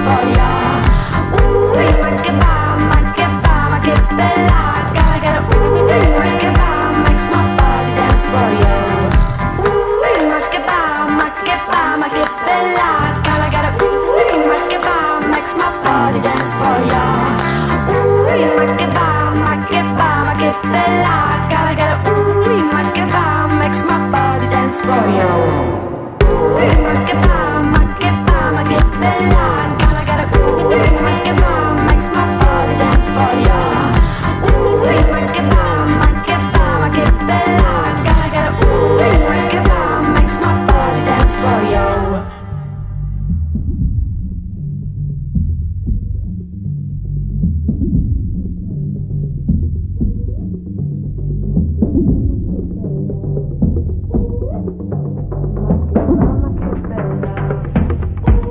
for ya. Ooh, ma che bella. Gotta get a ooh, makes my body dance for ya. Ooh, ma che bella. Gotta get a ooh, makes my body dance for ya. Ooh, ma che bella. Gotta get a ooh, makes my body dance for ya. Ooh, ma che bella.